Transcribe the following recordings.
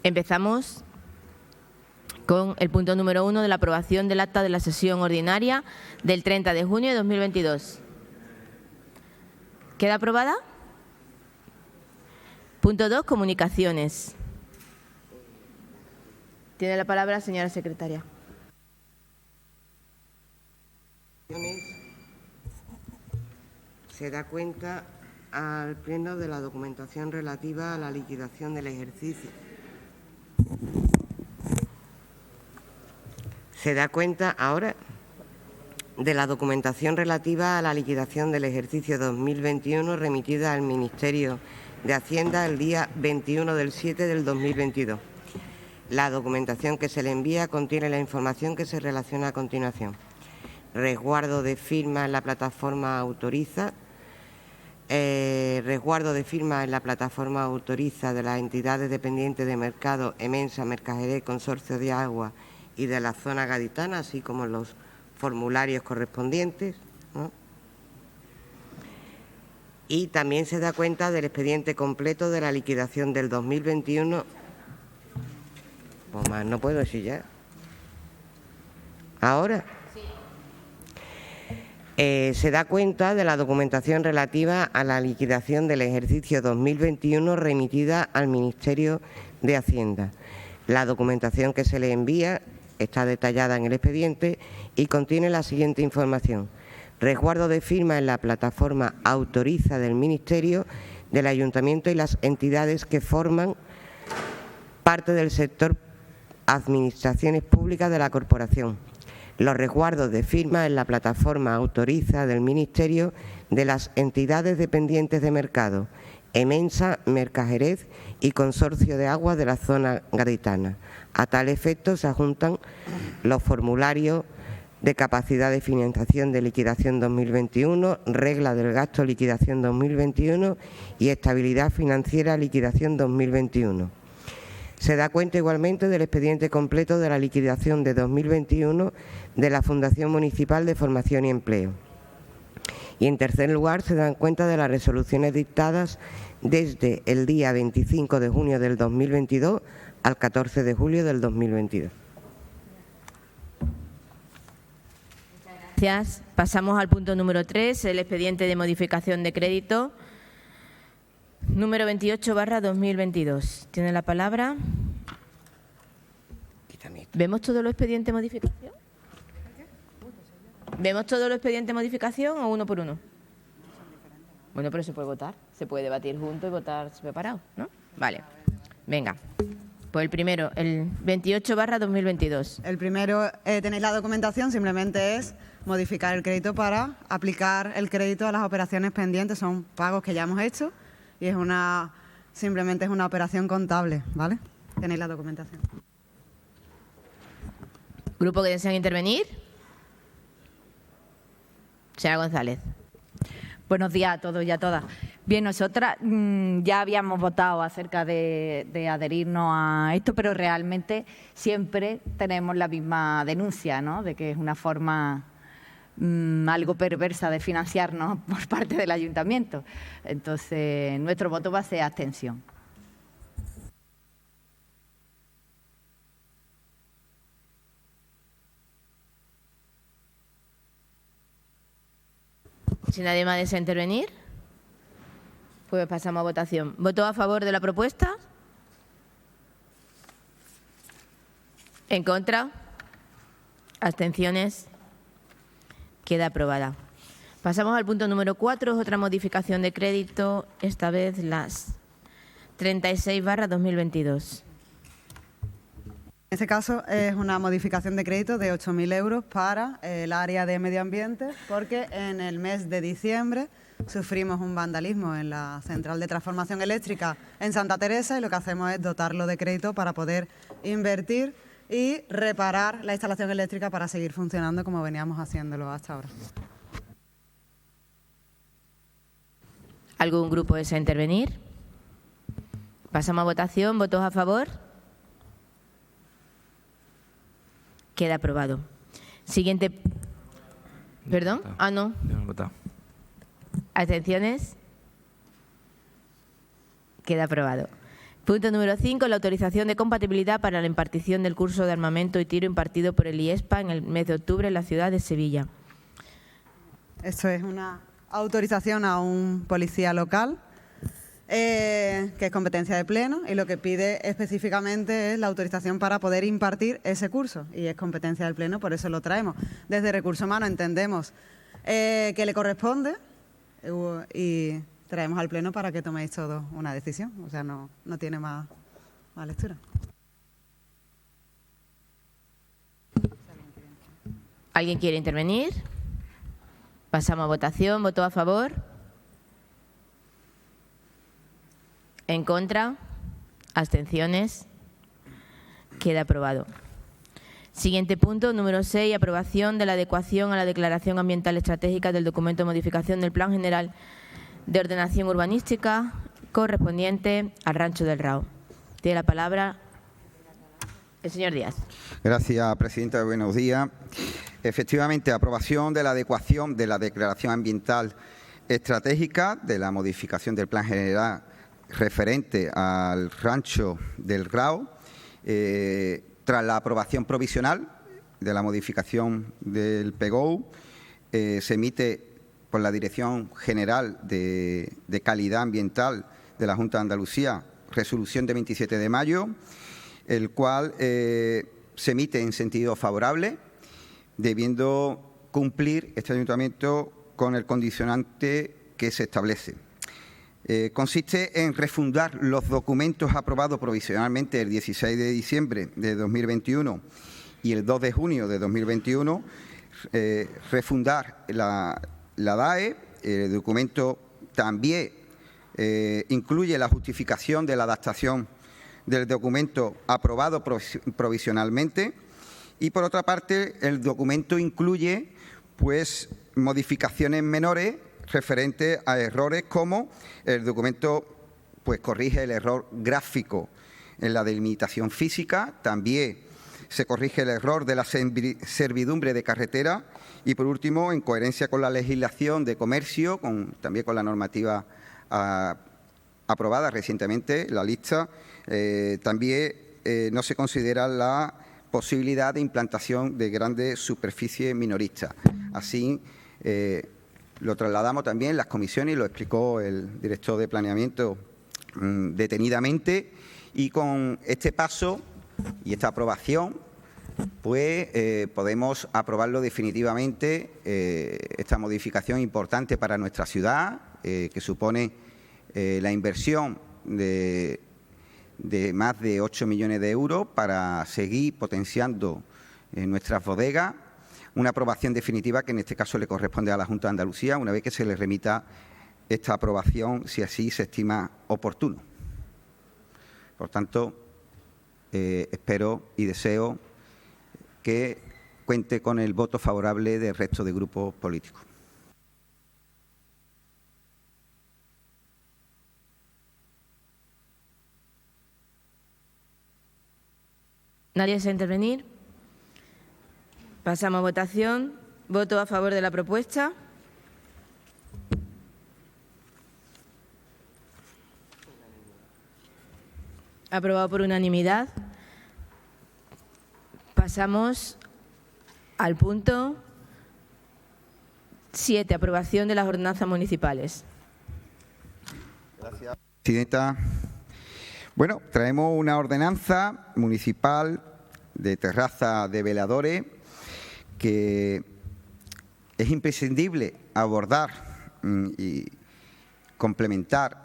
Empezamos con el punto número 1 de la aprobación del acta de la sesión ordinaria del 30 de junio de 2022. ¿Queda aprobada? Punto 2, comunicaciones. Tiene la palabra la señora secretaria. Se da cuenta al Pleno de la documentación relativa a la liquidación del ejercicio. Se da cuenta ahora de la documentación relativa a la liquidación del ejercicio 2021 remitida al Ministerio de Hacienda el día 21 del 7 del 2022. La documentación que se le envía contiene la información que se relaciona a continuación. Resguardo de firma en la plataforma autoriza. Resguardo de firma en la plataforma autoriza de las entidades dependientes de Mercado, Emensa, Mercajerez, Consorcio de Agua y de la zona gaditana, así como los formularios correspondientes, ¿no? Y también se da cuenta del expediente completo de la liquidación del 2021. Pues más no puedo decir ya. Ahora. Se da cuenta de la documentación relativa a la liquidación del ejercicio 2021 remitida al Ministerio de Hacienda. La documentación que se le envía está detallada en el expediente y contiene la siguiente información. Resguardo de firma en la plataforma autoriza del Ministerio, del Ayuntamiento y las entidades que forman parte del sector administraciones públicas de la Corporación. Los resguardos de firma en la plataforma autoriza del Ministerio de las entidades dependientes de Mercado, Emensa, Mercajerez y Consorcio de Agua de la zona gaditana. A tal efecto se adjuntan los formularios de capacidad de financiación de liquidación 2021, regla del gasto liquidación 2021 y estabilidad financiera liquidación 2021. Se da cuenta igualmente del expediente completo de la liquidación de 2021 de la Fundación Municipal de Formación y Empleo. Y en tercer lugar, se dan cuenta de las resoluciones dictadas desde el día 25 de junio del 2022 al 14 de julio del 2022. Gracias. Pasamos al punto número 3, el expediente de modificación de crédito número 28/2022. ¿Tiene la palabra? ¿Vemos todo el expediente de modificación? ¿Vemos todo el expediente de modificación o uno por uno? Bueno, pero se puede votar. Se puede debatir juntos y votar separado, ¿no? Vale. Venga. Pues el primero, el 28/2022. El primero, tenéis la documentación, simplemente es modificar el crédito para aplicar el crédito a las operaciones pendientes. Son pagos que ya hemos hecho y simplemente es una operación contable, ¿vale? Tenéis la documentación. ¿Grupo que desean intervenir? Señora González. Buenos días a todos y a todas. Bien, nosotras ya habíamos votado acerca de adherirnos a esto, pero realmente siempre tenemos la misma denuncia, ¿no? De que es una forma algo perversa de financiarnos por parte del Ayuntamiento. Entonces, nuestro voto va a ser abstención. Si nadie más desea intervenir, pues pasamos a votación. ¿Voto a favor de la propuesta? ¿En contra? ¿Abstenciones? Queda aprobada. Pasamos al punto número 4, es otra modificación de crédito, esta vez las 36/2022. En este caso es una modificación de crédito de 8.000 euros para el área de medio ambiente, porque en el mes de diciembre sufrimos un vandalismo en la central de transformación eléctrica en Santa Teresa y lo que hacemos es dotarlo de crédito para poder invertir y reparar la instalación eléctrica para seguir funcionando como veníamos haciéndolo hasta ahora. ¿Algún grupo desea intervenir? Pasamos a votación. ¿Votos a favor? Queda aprobado. Siguiente. ¿Perdón? Ah, no. ¿Abstenciones? Queda aprobado. Punto número 5, la autorización de compatibilidad para la impartición del curso de armamento y tiro impartido por el IESPA en el mes de octubre en la ciudad de Sevilla. Esto es una autorización a un policía local, que es competencia de pleno, y lo que pide específicamente es la autorización para poder impartir ese curso, y es competencia del pleno, por eso lo traemos. Desde Recursos Humanos entendemos que le corresponde y traemos al pleno para que toméis todos una decisión, o sea, no tiene más lectura. ¿Alguien quiere intervenir? Pasamos a votación. ¿Voto a favor? ¿En contra? ¿Abstenciones? Queda aprobado. Siguiente punto, número 6, aprobación de la adecuación a la Declaración Ambiental Estratégica del documento de modificación del Plan General de Ordenación Urbanística correspondiente al Rancho del Rao. Tiene la palabra el señor Díaz. Gracias, presidenta. Buenos días. Efectivamente, aprobación de la adecuación de la Declaración Ambiental Estratégica de la modificación del Plan General referente al Rancho del Rao, tras la aprobación provisional de la modificación del PGOU, se emite por la Dirección General de Calidad Ambiental de la Junta de Andalucía, resolución de 27 de mayo, el cual se emite en sentido favorable, debiendo cumplir este ayuntamiento con el condicionante que se establece. Consiste en refundar los documentos aprobados provisionalmente el 16 de diciembre de 2021 y el 2 de junio de 2021, refundar la DAE. El documento también incluye la justificación de la adaptación del documento aprobado provisionalmente y, por otra parte, el documento incluye modificaciones menores referentes a errores, como el documento corrige el error gráfico en la delimitación física, también se corrige el error de la servidumbre de carretera y, por último, en coherencia con la legislación de comercio, también con la normativa aprobada recientemente, la lista, también no se considera la posibilidad de implantación de grandes superficies minoristas. Así, lo trasladamos también en las comisiones y lo explicó el director de planeamiento detenidamente, y con este paso y esta aprobación podemos aprobarlo definitivamente, esta modificación importante para nuestra ciudad, que supone la inversión de más de 8 millones de euros para seguir potenciando nuestras bodegas. Una aprobación definitiva que en este caso le corresponde a la Junta de Andalucía, una vez que se le remita esta aprobación, si así se estima oportuno. Por tanto, espero y deseo que cuente con el voto favorable del resto de grupos políticos. ¿Nadie desea intervenir? Pasamos a votación. ¿Voto a favor de la propuesta? Aprobado por unanimidad. Pasamos al punto 7, aprobación de las ordenanzas municipales. Gracias, presidenta. Bueno, traemos una ordenanza municipal de terraza de veladores que es imprescindible abordar y complementar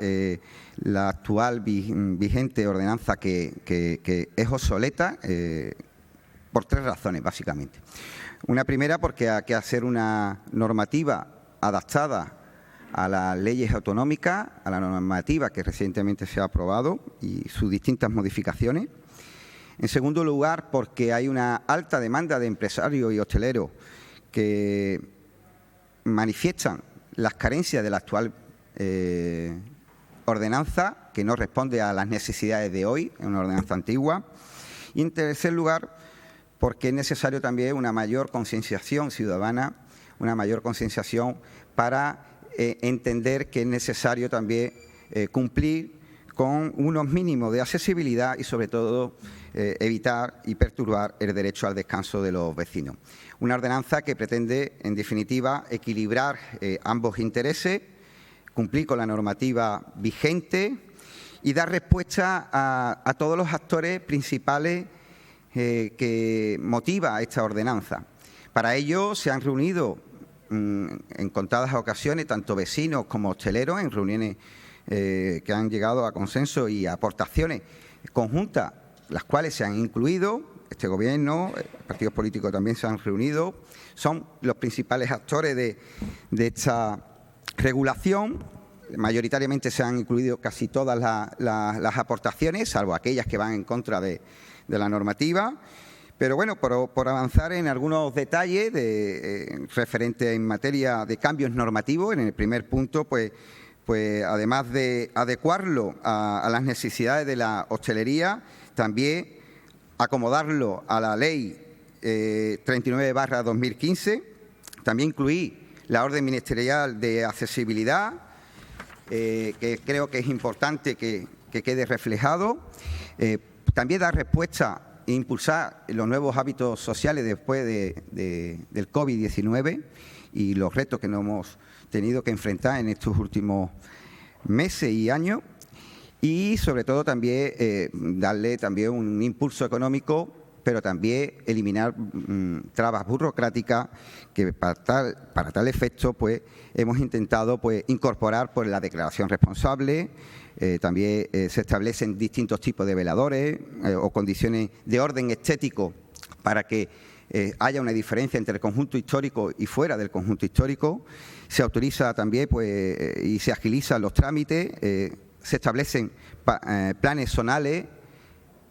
la actual vigente ordenanza que es obsoleta por 3 razones, básicamente. Una primera, porque hay que hacer una normativa adaptada a las leyes autonómicas, a la normativa que recientemente se ha aprobado y sus distintas modificaciones. En segundo lugar, porque hay una alta demanda de empresarios y hosteleros que manifiestan las carencias de la actual ordenanza, que no responde a las necesidades de hoy, es una ordenanza antigua. Y en tercer lugar, porque es necesario también una mayor concienciación ciudadana, una mayor concienciación para entender que es necesario también cumplir con unos mínimos de accesibilidad y, sobre todo, evitar y perturbar el derecho al descanso de los vecinos. Una ordenanza que pretende, en definitiva, equilibrar ambos intereses, cumplir con la normativa vigente y dar respuesta a todos los actores principales que motiva esta ordenanza. Para ello se han reunido en contadas ocasiones tanto vecinos como hosteleros en reuniones que han llegado a consenso y a aportaciones conjuntas, las cuales se han incluido. Este Gobierno, partidos políticos también se han reunido, son los principales actores de esta regulación. Mayoritariamente se han incluido casi todas las aportaciones, salvo aquellas que van en contra de la normativa. Pero bueno, por avanzar en algunos detalles referentes en materia de cambios normativos, en el primer punto, pues además de adecuarlo a las necesidades de la hostelería, también acomodarlo a la Ley 39/2015, también incluir la orden ministerial de accesibilidad, que creo que es importante que quede reflejado, también dar respuesta e impulsar los nuevos hábitos sociales después del COVID-19 y los retos que nos hemos tenido que enfrentar en estos últimos meses y años. Y, sobre todo, también darle también un impulso económico, pero también eliminar trabas burocráticas que para tal efecto pues hemos intentado pues incorporar la declaración responsable. También se establecen distintos tipos de veladores o condiciones de orden estético para que haya una diferencia entre el conjunto histórico y fuera del conjunto histórico. Se autoriza también y se agilizan los trámites. Se establecen planes zonales,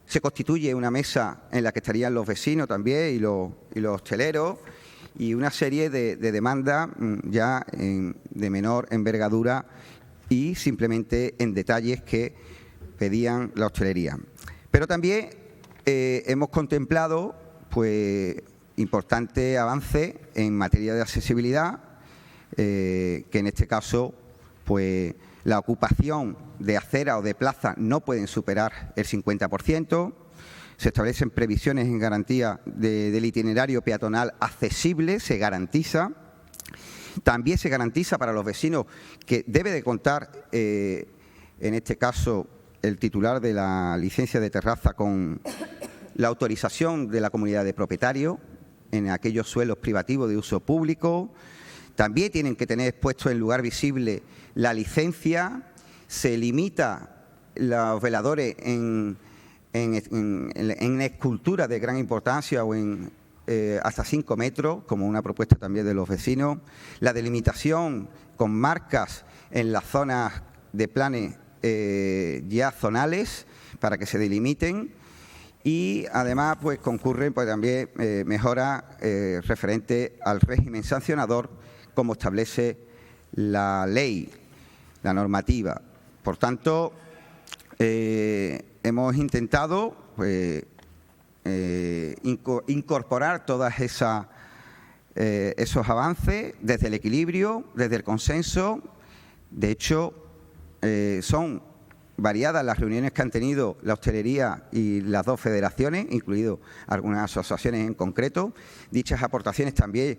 se constituye una mesa en la que estarían los vecinos también y los hosteleros, y una serie de demandas ya de menor envergadura y simplemente en detalles que pedían la hostelería. Pero también hemos contemplado pues importantes avances en materia de accesibilidad, que en este caso pues la ocupación de acera o de plaza no pueden superar el 50%. Se establecen previsiones en garantía del itinerario peatonal accesible, se garantiza. También se garantiza para los vecinos que debe de contar, en este caso, el titular de la licencia de terraza con la autorización de la comunidad de propietarios en aquellos suelos privativos de uso público. También tienen que tener expuesto en lugar visible la licencia. Se limita los veladores en esculturas de gran importancia o en hasta 5 metros, como una propuesta también de los vecinos. La delimitación con marcas en las zonas de planes ya zonales para que se delimiten. Y además pues concurren pues también mejoras referentes al régimen sancionador, como establece la ley, la normativa. Por tanto, hemos intentado pues, incorporar todas esos avances desde el equilibrio, desde el consenso. De hecho, son variadas las reuniones que han tenido la hostelería y las dos federaciones, incluido algunas asociaciones en concreto. Dichas aportaciones también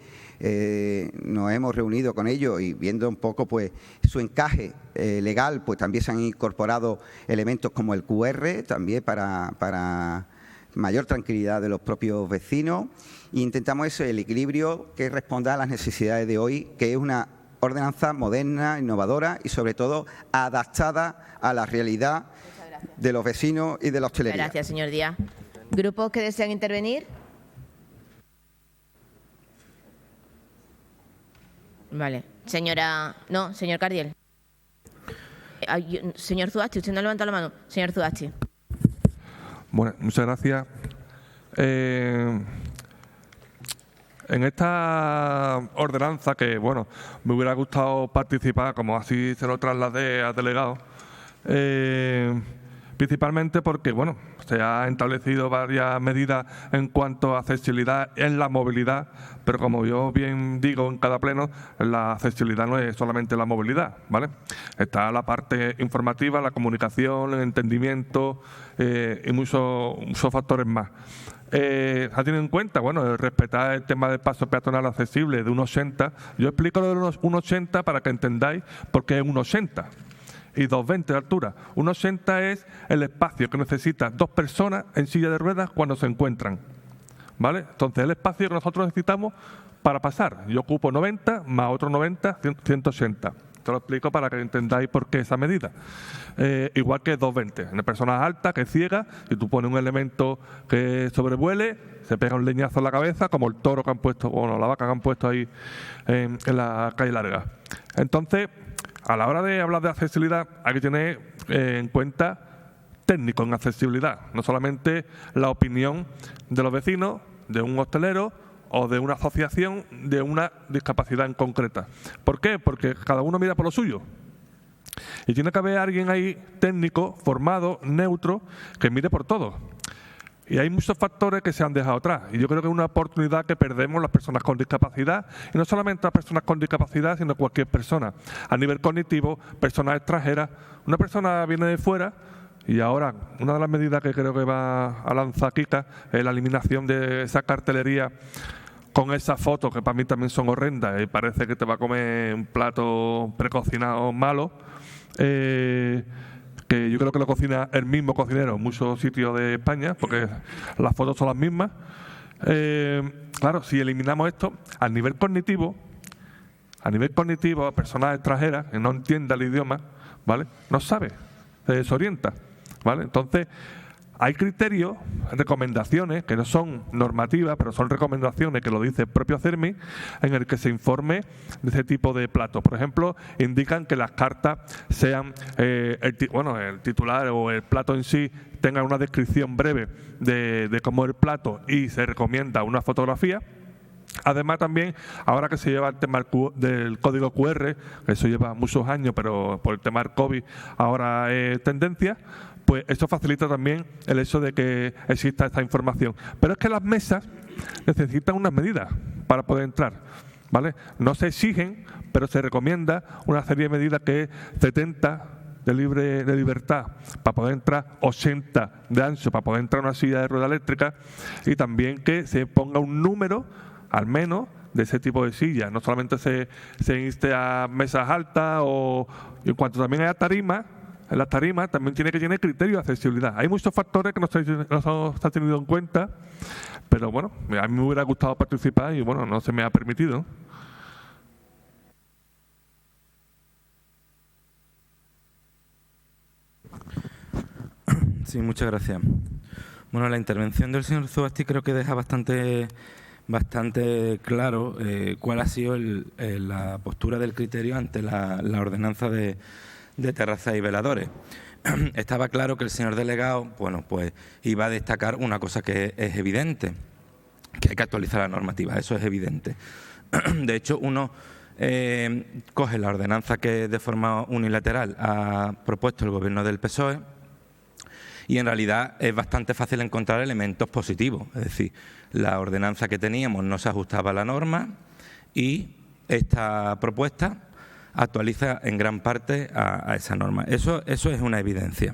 nos hemos reunido con ellos y viendo un poco pues su encaje legal, pues también se han incorporado elementos como el QR, también para mayor tranquilidad de los propios vecinos. E intentamos eso, el equilibrio que responda a las necesidades de hoy, que es una ordenanza moderna, innovadora y, sobre todo, adaptada a la realidad de los vecinos y de la hostelería. Gracias, señor Díaz. ¿Grupos que desean intervenir? Vale. Señor Cardiel. Señor Zuachi, usted no ha levantado la mano. Señor Zuachi. Bueno, muchas gracias. En esta ordenanza, que bueno, me hubiera gustado participar, como así se lo trasladé al delegado, principalmente porque, bueno, se han establecido varias medidas en cuanto a accesibilidad en la movilidad, pero como yo bien digo en cada pleno, la accesibilidad no es solamente la movilidad, ¿vale? Está la parte informativa, la comunicación, el entendimiento y muchos factores más. ¿Se ha tenido en cuenta? Bueno, respetar el tema del paso peatonal accesible de 1,80. Yo explico lo de 1,80 para que entendáis por qué es 1,80 y 2,20 de altura. 1,80 es el espacio que necesitan dos personas en silla de ruedas cuando se encuentran, ¿vale? Entonces, el espacio que nosotros necesitamos para pasar. Yo ocupo 90 más otro 90, 180. Te lo explico para que entendáis por qué esa medida. Igual que 2,20. En personas altas, que es ciega, si tú pones un elemento que sobrevuele, se pega un leñazo en la cabeza, como el toro que han puesto, bueno, la vaca que han puesto ahí en la calle larga. Entonces, a la hora de hablar de accesibilidad, hay que tener en cuenta técnicos en accesibilidad, no solamente la opinión de los vecinos, de un hostelero o de una asociación de una discapacidad en concreta. ¿Por qué? Porque cada uno mira por lo suyo. Y tiene que haber alguien ahí técnico, formado, neutro, que mire por todo. Y hay muchos factores que se han dejado atrás. Y yo creo que es una oportunidad que perdemos las personas con discapacidad. Y no solamente las personas con discapacidad, sino cualquier persona. A nivel cognitivo, personas extranjeras. Una persona viene de fuera. Y ahora, una de las medidas que creo que va a lanzar Kika es la eliminación de esa cartelería con esas fotos que para mí también son horrendas y parece que te va a comer un plato precocinado malo, que yo creo que lo cocina el mismo cocinero en muchos sitios de España, porque las fotos son las mismas. Claro, si eliminamos esto, a nivel cognitivo, a personas extranjeras que no entiendan el idioma, ¿vale?, no sabe, se desorienta, ¿vale? Entonces, hay criterios, recomendaciones, que no son normativas, pero son recomendaciones que lo dice el propio CERMI, en el que se informe de ese tipo de platos. Por ejemplo, indican que las cartas sean, el titular o el plato en sí tenga una descripción breve de cómo es el plato y se recomienda una fotografía. Además, también, ahora que se lleva el tema del código QR, que eso lleva muchos años, pero por el tema del COVID ahora es tendencia, pues eso facilita también el hecho de que exista esta información. Pero es que las mesas necesitan unas medidas para poder entrar, ¿vale? No se exigen, pero se recomienda una serie de medidas que es 70 de libertad para poder entrar, 80 de ancho para poder entrar a una silla de rueda eléctrica y también que se ponga un número, al menos, de ese tipo de sillas. No solamente se inste a mesas altas o en cuanto también haya tarimas. En las tarimas también tiene que tener criterios de accesibilidad. Hay muchos factores que no se han tenido en cuenta, pero bueno, a mí me hubiera gustado participar y bueno, no se me ha permitido. Sí, muchas gracias. Bueno, la intervención del señor Zubasti creo que deja bastante claro cuál ha sido la postura del criterio ante la ordenanza de terrazas y veladores. Estaba claro que el señor delegado, bueno, pues iba a destacar una cosa que es evidente, que hay que actualizar la normativa, eso es evidente. De hecho, uno coge la ordenanza que de forma unilateral ha propuesto el Gobierno del PSOE y en realidad es bastante fácil encontrar elementos positivos. Es decir, la ordenanza que teníamos no se ajustaba a la norma y esta propuesta actualiza en gran parte a esa norma. Eso es una evidencia.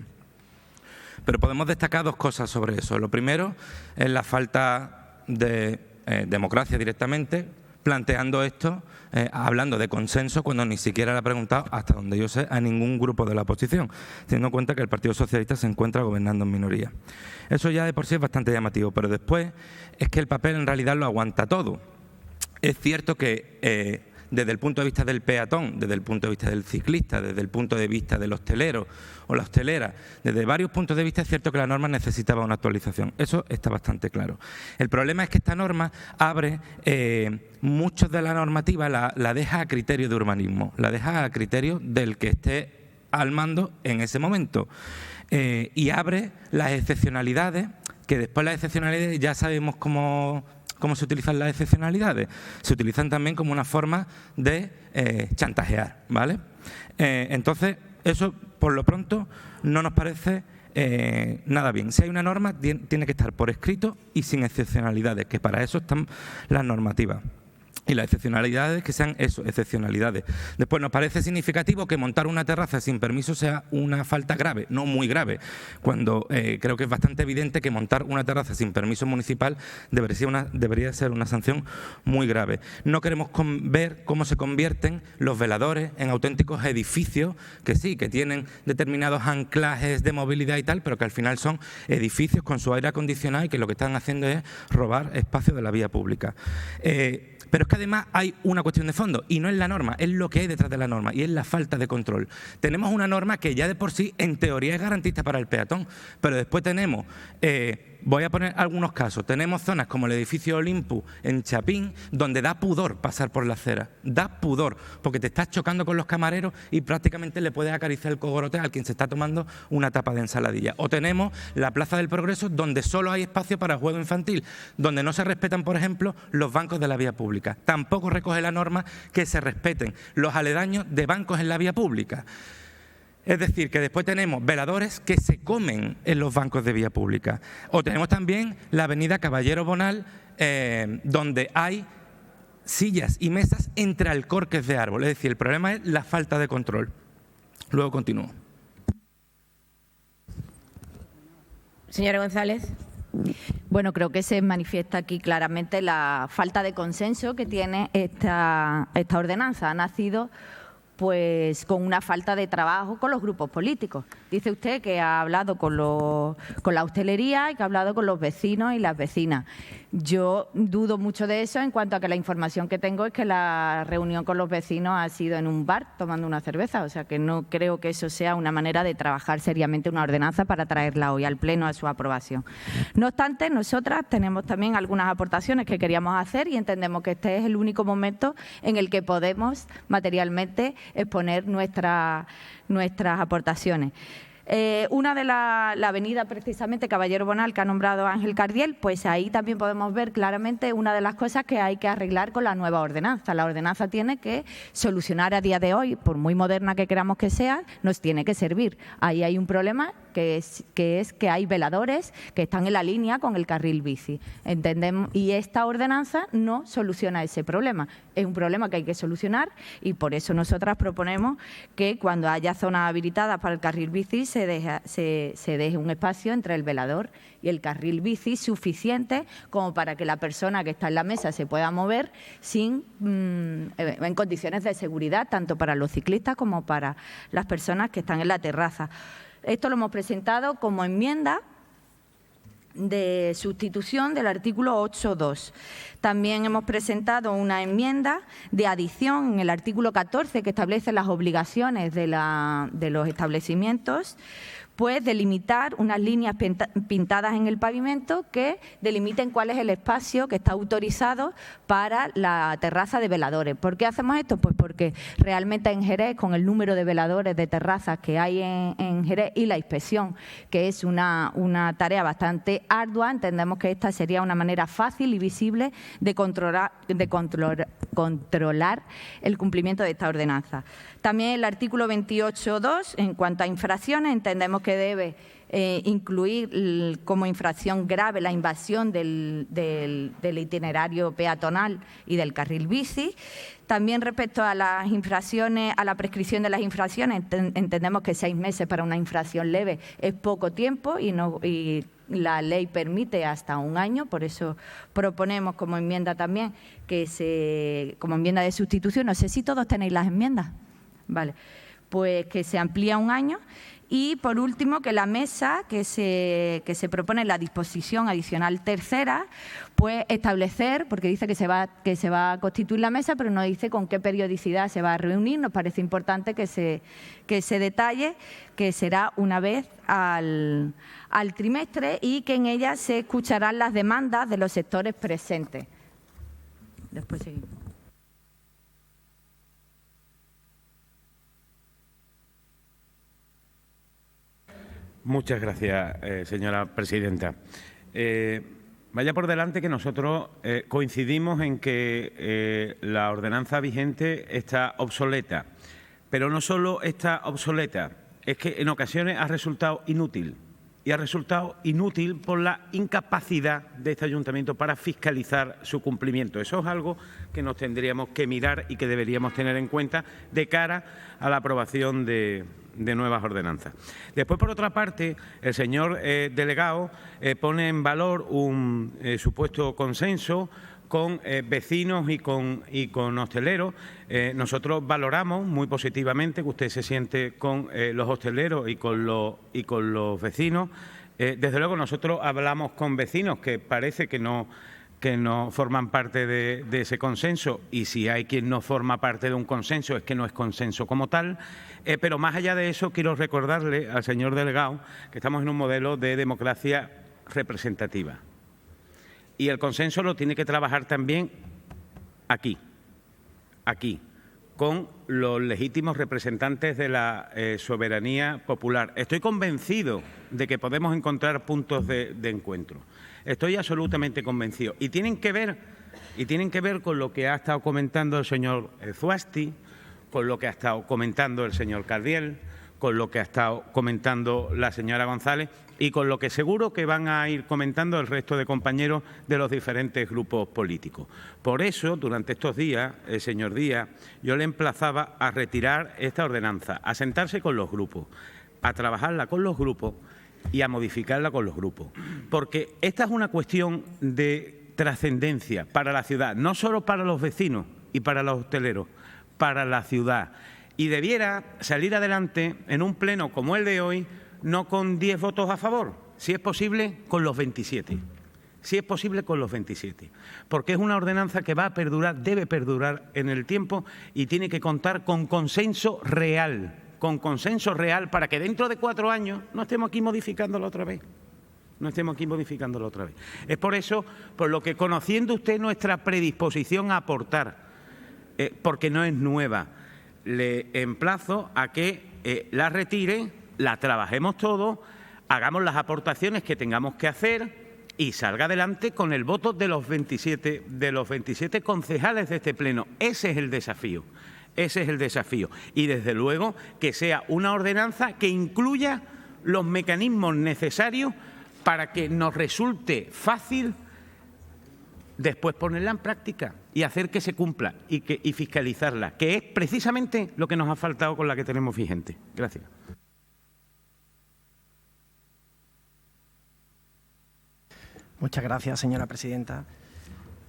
Pero podemos destacar dos cosas sobre eso. Lo primero es la falta de democracia directamente, planteando esto, hablando de consenso, cuando ni siquiera le ha preguntado, hasta donde yo sé, a ningún grupo de la oposición, teniendo en cuenta que el Partido Socialista se encuentra gobernando en minoría. Eso ya de por sí es bastante llamativo, pero después es que el papel en realidad lo aguanta todo. Es cierto que desde el punto de vista del peatón, desde el punto de vista del ciclista, desde el punto de vista del hostelero o la hostelera, desde varios puntos de vista es cierto que la norma necesitaba una actualización. Eso está bastante claro. El problema es que esta norma abre muchos de la normativa, la deja a criterio de urbanismo, la deja a criterio del que esté al mando en ese momento y abre las excepcionalidades, que después las excepcionalidades ya sabemos cómo se utilizan las excepcionalidades. Se utilizan también como una forma de chantajear, ¿vale? Entonces, eso, por lo pronto, no nos parece nada bien. Si hay una norma, tiene que estar por escrito y sin excepcionalidades, que para eso están las normativas. Y las excepcionalidades que sean eso, excepcionalidades. Después nos parece significativo que montar una terraza sin permiso sea una falta grave, no muy grave, cuando creo que es bastante evidente que montar una terraza sin permiso municipal debería ser una sanción muy grave. No queremos ver cómo se convierten los veladores en auténticos edificios que sí, que tienen determinados anclajes de movilidad y tal, pero que al final son edificios con su aire acondicionado y que lo que están haciendo es robar espacio de la vía pública. Pero es que además hay una cuestión de fondo, y no es la norma, es lo que hay detrás de la norma, y es la falta de control. Tenemos una norma que ya de por sí, en teoría, es garantista para el peatón, pero después tenemos, voy a poner algunos casos, tenemos zonas como el edificio Olympus en Chapín, donde da pudor pasar por la acera, da pudor, porque te estás chocando con los camareros y prácticamente le puedes acariciar el cogorote al quien se está tomando una tapa de ensaladilla. O tenemos la Plaza del Progreso, donde solo hay espacio para juego infantil, donde no se respetan, por ejemplo, los bancos de la vía pública. Tampoco recoge la norma que se respeten los aledaños de bancos en la vía pública. Es decir, que después tenemos veladores que se comen en los bancos de vía pública. O tenemos también la avenida Caballero Bonal, donde hay sillas y mesas entre alcorques de árbol. Es decir, el problema es la falta de control. Luego continúo. Señora González. Bueno, creo que se manifiesta aquí claramente la falta de consenso que tiene esta ordenanza. Ha nacido pues con una falta de trabajo con los grupos políticos. Dice usted que ha hablado con la hostelería y que ha hablado con los vecinos y las vecinas. Yo dudo mucho de eso en cuanto a que la información que tengo es que la reunión con los vecinos ha sido en un bar tomando una cerveza, o sea que no creo que eso sea una manera de trabajar seriamente una ordenanza para traerla hoy al Pleno a su aprobación. No obstante, nosotras tenemos también algunas aportaciones que queríamos hacer y entendemos que este es el único momento en el que podemos materialmente exponer nuestras aportaciones. Una de la avenida precisamente Caballero Bonal que ha nombrado Ángel Cardiel, pues ahí también podemos ver claramente una de las cosas que hay que arreglar con la nueva ordenanza. La ordenanza tiene que solucionar a día de hoy, por muy moderna que queramos que sea, nos tiene que servir. Ahí hay un problema que es que hay veladores que están en la línea con el carril bici. Entendemos, y esta ordenanza no soluciona ese problema. Es un problema que hay que solucionar y por eso nosotras proponemos que cuando haya zonas habilitadas para el carril bici se deje un espacio entre el velador y el carril bici suficiente como para que la persona que está en la mesa se pueda mover en condiciones de seguridad, tanto para los ciclistas como para las personas que están en la terraza. Esto lo hemos presentado como enmienda de sustitución del artículo 8.2. También hemos presentado una enmienda de adición en el artículo 14 que establece las obligaciones de los establecimientos, pues delimitar unas líneas pintadas en el pavimento que delimiten cuál es el espacio que está autorizado para la terraza de veladores. ¿Por qué hacemos esto? Pues porque realmente en Jerez, con el número de veladores de terrazas que hay en Jerez y la inspección, que es una tarea bastante ardua, entendemos que esta sería una manera fácil y visible de controlar el cumplimiento de esta ordenanza. También el artículo 28.2, en cuanto a infracciones, entendemos que debe incluir como infracción grave la invasión del itinerario peatonal y del carril bici. También respecto a las infracciones, a la prescripción de las infracciones, entendemos que 6 meses para una infracción leve es poco tiempo y la ley permite hasta 1 año, por eso proponemos como enmienda también como enmienda de sustitución. No sé si todos tenéis las enmiendas. Vale, pues que se amplía 1 año. Y, por último, que la mesa que se propone en la disposición adicional tercera, pues establecer, porque dice que se va a constituir la mesa, pero no dice con qué periodicidad se va a reunir. Nos parece importante que se detalle que será una vez al trimestre y que en ella se escucharán las demandas de los sectores presentes. Después seguimos. Muchas gracias, señora presidenta. Vaya por delante que nosotros coincidimos en que la ordenanza vigente está obsoleta, pero no solo está obsoleta, es que en ocasiones ha resultado inútil. y ha resultado inútil por la incapacidad de este ayuntamiento para fiscalizar su cumplimiento. Eso es algo que nos tendríamos que mirar y que deberíamos tener en cuenta de cara a la aprobación de nuevas ordenanzas. Después, por otra parte, el señor delegado pone en valor un supuesto consenso con vecinos y con hosteleros. Nosotros valoramos muy positivamente que usted se siente con los hosteleros y con los vecinos. Desde luego, nosotros hablamos con vecinos que parece que no forman parte de ese consenso, y si hay quien no forma parte de un consenso es que no es consenso como tal. Pero más allá de eso, quiero recordarle al señor delegado que estamos en un modelo de democracia representativa. Y el consenso lo tiene que trabajar también aquí, con los legítimos representantes de la soberanía popular. Estoy convencido de que podemos encontrar puntos de encuentro. Estoy absolutamente convencido. Y tienen que ver con lo que ha estado comentando el señor Zuasti, con lo que ha estado comentando el señor Cardiel, con lo que ha estado comentando la señora González y con lo que seguro que van a ir comentando el resto de compañeros de los diferentes grupos políticos. Por eso, durante estos días, señor Díaz, yo le emplazaba a retirar esta ordenanza, a sentarse con los grupos, a trabajarla con los grupos y a modificarla con los grupos. Porque esta es una cuestión de trascendencia para la ciudad, no solo para los vecinos y para los hosteleros, para la ciudad. Y debiera salir adelante en un pleno como el de hoy, no con 10 votos a favor, si es posible con los 27. Si es posible con los 27. Porque es una ordenanza que va a perdurar, debe perdurar en el tiempo y tiene que contar con consenso real. Con consenso real para que dentro de 4 años no estemos aquí modificándolo otra vez. Es por eso por lo que, conociendo usted nuestra predisposición a aportar, porque no es nueva, le emplazo a que la retire, la trabajemos todos, hagamos las aportaciones que tengamos que hacer y salga adelante con el voto de los 27 concejales de este pleno. Ese es el desafío. Y desde luego que sea una ordenanza que incluya los mecanismos necesarios para que nos resulte fácil después ponerla en práctica y hacer que se cumpla y fiscalizarla, que es precisamente lo que nos ha faltado con la que tenemos vigente. Gracias. Muchas gracias, señora presidenta.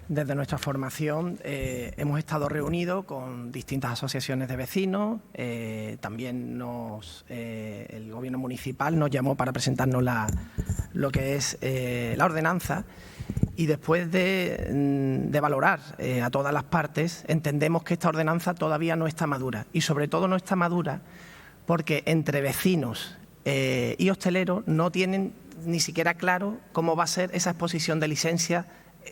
Desde nuestra formación hemos estado reunidos con distintas asociaciones de vecinos. También el Gobierno municipal nos llamó para presentarnos lo que es la ordenanza. Y después de valorar a todas las partes, entendemos que esta ordenanza todavía no está madura. Y sobre todo no está madura porque entre vecinos y hosteleros no tienen ni siquiera claro cómo va a ser esa exposición de licencia,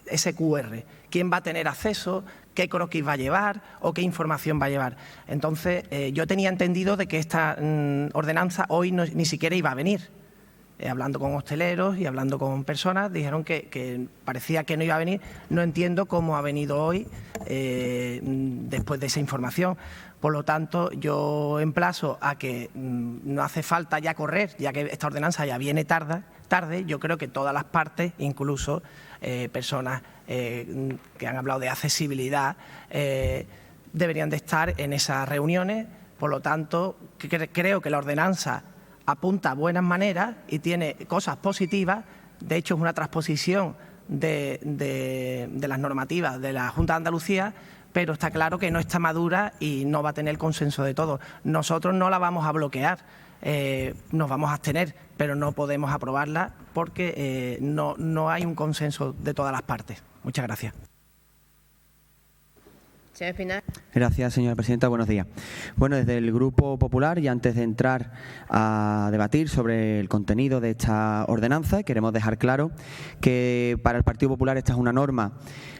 ese QR. ¿Quién va a tener acceso? ¿Qué croquis va a llevar? ¿O qué información va a llevar? Entonces, yo tenía entendido de que esta ordenanza hoy ni siquiera iba a venir. Hablando con hosteleros y hablando con personas, dijeron que parecía que no iba a venir. No entiendo cómo ha venido hoy después de esa información. Por lo tanto, yo emplazo a que no hace falta ya correr, ya que esta ordenanza ya viene tarde. Yo creo que todas las partes, incluso personas que han hablado de accesibilidad, deberían de estar en esas reuniones. Por lo tanto, creo que la ordenanza apunta a buenas maneras y tiene cosas positivas. De hecho, es una transposición de las normativas de la Junta de Andalucía, pero está claro que no está madura y no va a tener el consenso de todos. Nosotros no la vamos a bloquear, nos vamos a abstener, pero no podemos aprobarla porque no hay un consenso de todas las partes. Muchas gracias. Señor Espinar. Gracias, señora presidenta. Buenos días. Bueno, desde el Grupo Popular, y antes de entrar a debatir sobre el contenido de esta ordenanza, queremos dejar claro que para el Partido Popular esta es una norma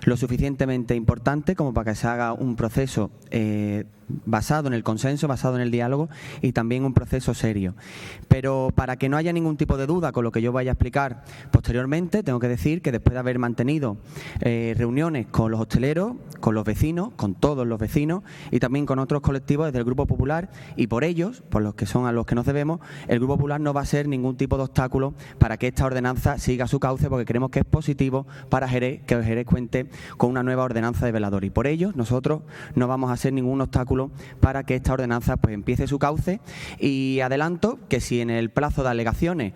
lo suficientemente importante como para que se haga un proceso basado en el consenso, basado en el diálogo y también un proceso serio. Pero para que no haya ningún tipo de duda con lo que yo vaya a explicar posteriormente, tengo que decir que después de haber mantenido reuniones con los hosteleros, con los vecinos, con todos los vecinos y también con otros colectivos desde el Grupo Popular, y por ellos, por los que son a los que nos debemos, el Grupo Popular no va a ser ningún tipo de obstáculo para que esta ordenanza siga su cauce, porque creemos que es positivo para Jerez que Jerez cuente con una nueva ordenanza de veladores. Y por ello nosotros no vamos a hacer ningún obstáculo para que esta ordenanza pues empiece su cauce, y adelanto que si en el plazo de alegaciones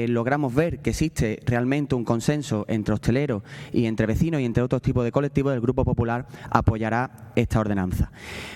logramos ver que existe realmente un consenso entre hosteleros y entre vecinos y entre otros tipos de colectivos, el Grupo Popular apoyará esta ordenanza.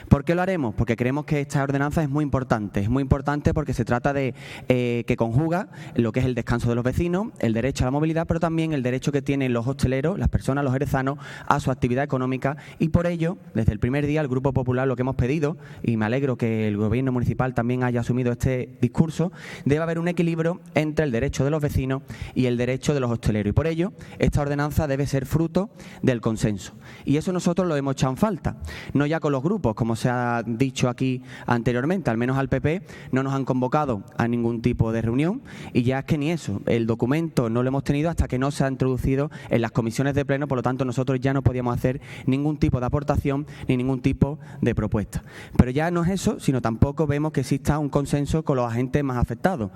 ¿Por qué lo haremos? Porque creemos que esta ordenanza es muy importante porque se trata de que conjuga lo que es el descanso de los vecinos, el derecho a la movilidad, pero también el derecho que tienen los hosteleros, las personas, los jerezanos, a su actividad económica, y por ello, desde el primer día, el Grupo Popular lo que hemos pedido, y me alegro que el Gobierno municipal también haya asumido este discurso, debe haber un equilibrio entre el derecho de los vecinos y el derecho de los hosteleros, y por ello esta ordenanza debe ser fruto del consenso. Y eso nosotros lo hemos echado en falta, no ya con los grupos, como se ha dicho aquí anteriormente, al menos al PP no nos han convocado a ningún tipo de reunión, y ya es que ni eso, el documento no lo hemos tenido hasta que no se ha introducido en las comisiones de pleno, por lo tanto nosotros ya no podíamos hacer ningún tipo de aportación ni ningún tipo de propuesta. Pero ya no es eso, sino tampoco vemos que exista un consenso con los agentes más afectados.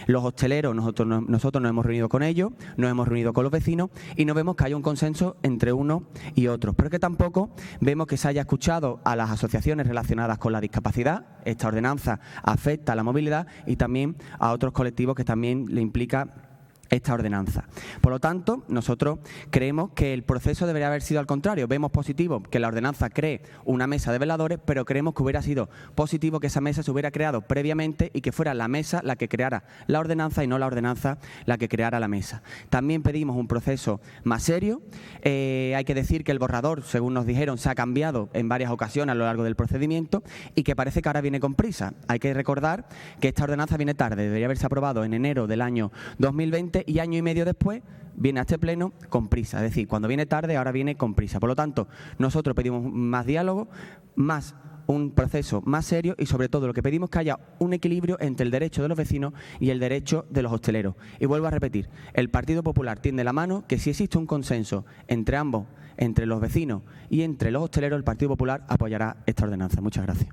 Los hosteleros, nosotros nos hemos reunido con ellos, nos hemos reunido con los vecinos y no vemos que haya un consenso entre unos y otros, pero que tampoco vemos que se haya escuchado a las asociaciones relacionadas con la discapacidad. Esta ordenanza afecta a la movilidad y también a otros colectivos que también le implica esta ordenanza. Por lo tanto, nosotros creemos que el proceso debería haber sido al contrario. Vemos positivo que la ordenanza cree una mesa de veladores, pero creemos que hubiera sido positivo que esa mesa se hubiera creado previamente y que fuera la mesa la que creara la ordenanza y no la ordenanza la que creara la mesa. También pedimos un proceso más serio. Hay que decir que el borrador, según nos dijeron, se ha cambiado en varias ocasiones a lo largo del procedimiento y que parece que ahora viene con prisa. Hay que recordar que esta ordenanza viene tarde, debería haberse aprobado en enero del año 2020 y año y medio después viene a este pleno con prisa. Es decir, cuando viene tarde, ahora viene con prisa. Por lo tanto, nosotros pedimos más diálogo, más un proceso más serio y sobre todo lo que pedimos es que haya un equilibrio entre el derecho de los vecinos y el derecho de los hosteleros. Y vuelvo a repetir, el Partido Popular tiende la mano que si existe un consenso entre ambos, entre los vecinos y entre los hosteleros, el Partido Popular apoyará esta ordenanza. Muchas gracias.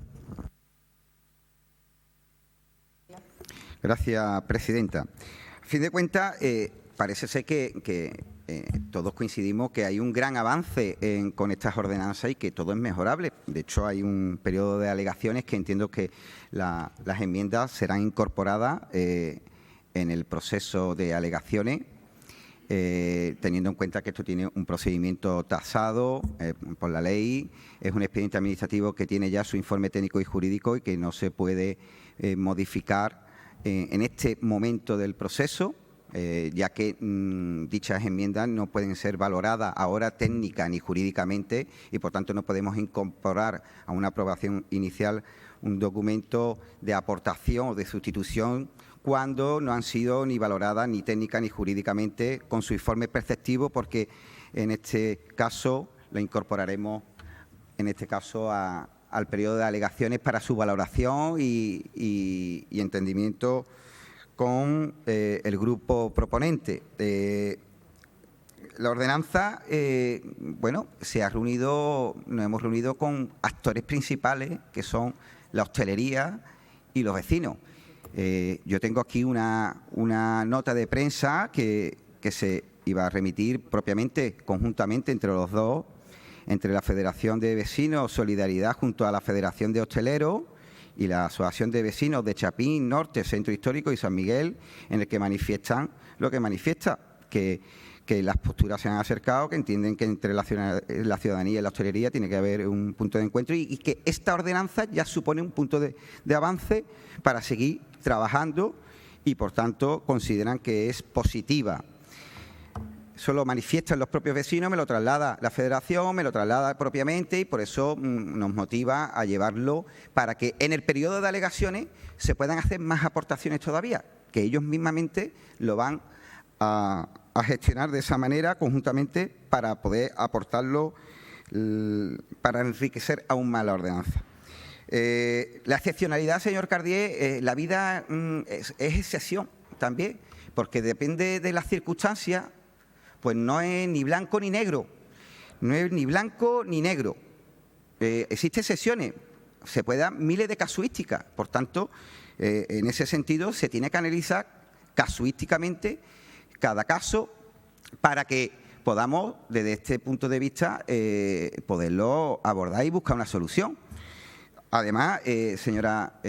Gracias, presidenta. A fin de cuentas, parece ser que todos coincidimos que hay un gran avance con estas ordenanzas y que todo es mejorable. De hecho, hay un periodo de alegaciones que entiendo que las enmiendas serán incorporadas en el proceso de alegaciones, teniendo en cuenta que esto tiene un procedimiento tasado por la ley, es un expediente administrativo que tiene ya su informe técnico y jurídico y que no se puede modificar en este momento del proceso, ya que dichas enmiendas no pueden ser valoradas ahora técnica ni jurídicamente y, por tanto, no podemos incorporar a una aprobación inicial un documento de aportación o de sustitución cuando no han sido ni valoradas ni técnica ni jurídicamente con su informe perceptivo, porque en este caso la incorporaremos al periodo de alegaciones para su valoración y entendimiento con el grupo proponente. La ordenanza, nos hemos reunido con actores principales que son la hostelería y los vecinos. Yo tengo aquí una nota de prensa que se iba a remitir propiamente, conjuntamente entre los dos, entre la Federación de Vecinos Solidaridad junto a la Federación de Hosteleros y la Asociación de Vecinos de Chapín, Norte, Centro Histórico y San Miguel, en el que manifiestan lo que manifiesta, que las posturas se han acercado, que entienden que entre la ciudadanía y la hostelería tiene que haber un punto de encuentro y que esta ordenanza ya supone un punto de avance para seguir trabajando y, por tanto, consideran que es positiva. Eso lo manifiestan los propios vecinos, me lo traslada la Federación, me lo traslada propiamente y por eso nos motiva a llevarlo para que en el periodo de alegaciones se puedan hacer más aportaciones todavía, que ellos mismamente lo van a gestionar de esa manera conjuntamente para poder aportarlo, para enriquecer aún más la ordenanza. La excepcionalidad, señor Cardier, la vida es excepción también, porque depende de las circunstancias, pues no es ni blanco ni negro, no es ni blanco ni negro. Existen excepciones, se puede dar miles de casuísticas, por tanto, en ese sentido se tiene que analizar casuísticamente cada caso para que podamos, desde este punto de vista, poderlo abordar y buscar una solución. Además, señora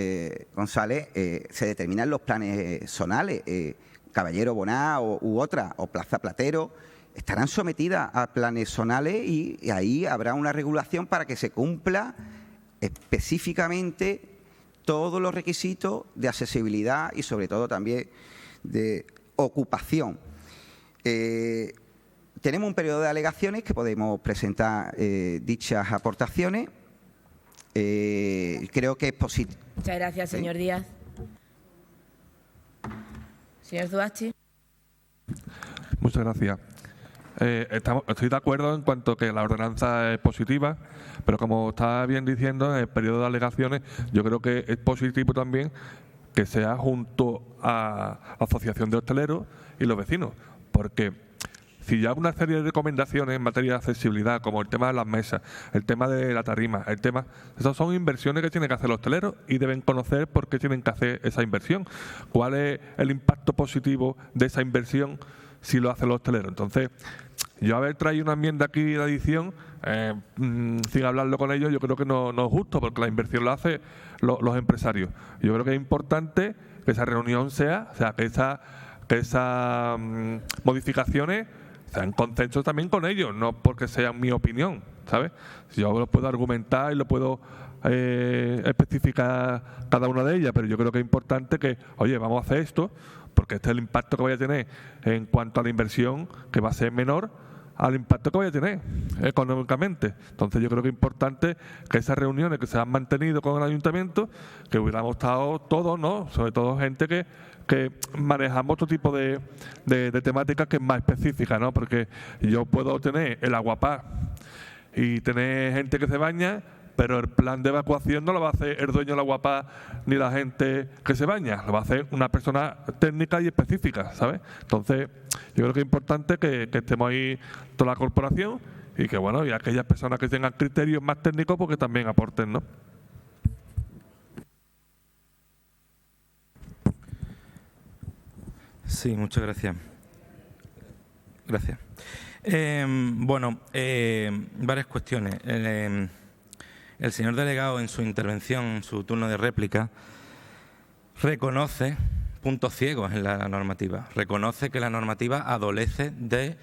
González, se determinan los planes zonales. Caballero Boná u otra, o Plaza Platero, estarán sometidas a planes zonales y ahí habrá una regulación para que se cumpla específicamente todos los requisitos de accesibilidad y sobre todo también de ocupación. Tenemos un periodo de alegaciones que podemos presentar dichas aportaciones. Creo que es positivo. Muchas gracias, señor Díaz. Señor Zuachi. Muchas gracias. Estoy de acuerdo en cuanto a que la ordenanza es positiva, pero como está bien diciendo, en el periodo de alegaciones yo creo que es positivo también que sea junto a la Asociación de Hosteleros y los vecinos, porque si ya hay una serie de recomendaciones en materia de accesibilidad, como el tema de las mesas, el tema de la tarima, esas son inversiones que tienen que hacer los hosteleros y deben conocer por qué tienen que hacer esa inversión, cuál es el impacto positivo de esa inversión si lo hacen los hosteleros. Entonces, yo haber traído una enmienda aquí de adición, sin hablarlo con ellos, yo creo que no es justo, porque la inversión la hacen los empresarios. Yo creo que es importante que esa reunión que esas modificaciones sean consensos también con ellos, no porque sean mi opinión, ¿sabes? Yo lo puedo argumentar y lo puedo especificar cada una de ellas, pero yo creo que es importante que, oye, vamos a hacer esto, porque este es el impacto que vaya a tener en cuanto a la inversión, que va a ser menor al impacto que vaya a tener económicamente. Entonces yo creo que es importante que esas reuniones que se han mantenido con el ayuntamiento, que hubiéramos estado todos, ¿no? Sobre todo gente que manejamos otro tipo de temáticas que es más específica, ¿no? Porque yo puedo tener el Aguapar y tener gente que se baña, pero el plan de evacuación no lo va a hacer el dueño del Aguapar ni la gente que se baña, lo va a hacer una persona técnica y específica, ¿sabes? Entonces, yo creo que es importante que estemos ahí toda la corporación y que, bueno, y aquellas personas que tengan criterios más técnicos, porque también aporten, ¿no? Sí, muchas gracias. Gracias. Varias cuestiones. El señor delegado, en su intervención, en su turno de réplica, reconoce puntos ciegos en la normativa. Reconoce que la normativa adolece de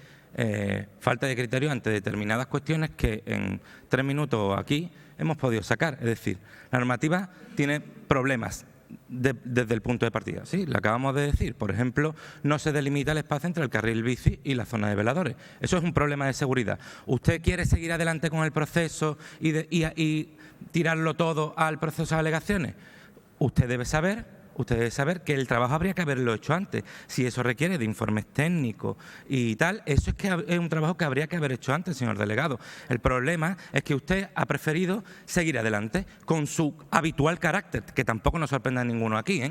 falta de criterio ante determinadas cuestiones que en 3 minutos aquí hemos podido sacar. Es decir, la normativa tiene problemas desde el punto de partida. Sí, lo acabamos de decir. Por ejemplo, no se delimita el espacio entre el carril bici y la zona de veladores. Eso es un problema de seguridad. ¿Usted quiere seguir adelante con el proceso y tirarlo todo al proceso de alegaciones? Usted debe saber que el trabajo habría que haberlo hecho antes. Si eso requiere de informes técnicos y tal, eso es un trabajo que habría que haber hecho antes, señor delegado. El problema es que usted ha preferido seguir adelante con su habitual carácter, que tampoco nos sorprende a ninguno aquí,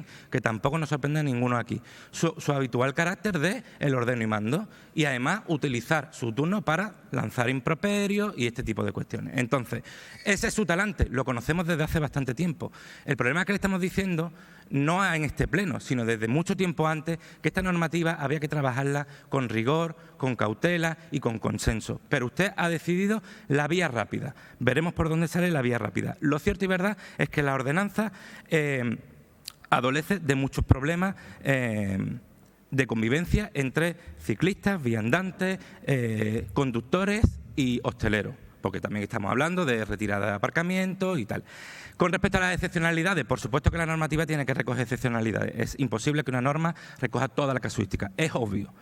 Su habitual carácter de el ordeno y mando, y además utilizar su turno para lanzar improperios y este tipo de cuestiones. Entonces, ese es su talante, lo conocemos desde hace bastante tiempo. El problema que le estamos diciendo no en este pleno, sino desde mucho tiempo antes, que esta normativa había que trabajarla con rigor, con cautela y con consenso. Pero usted ha decidido la vía rápida. Veremos por dónde sale la vía rápida. Lo cierto y verdad es que la ordenanza adolece de muchos problemas de convivencia entre ciclistas, viandantes, conductores y hosteleros, porque también estamos hablando de retirada de aparcamientos y tal. Con respecto a las excepcionalidades, por supuesto que la normativa tiene que recoger excepcionalidades. Es imposible que una norma recoja toda la casuística. Es obvio.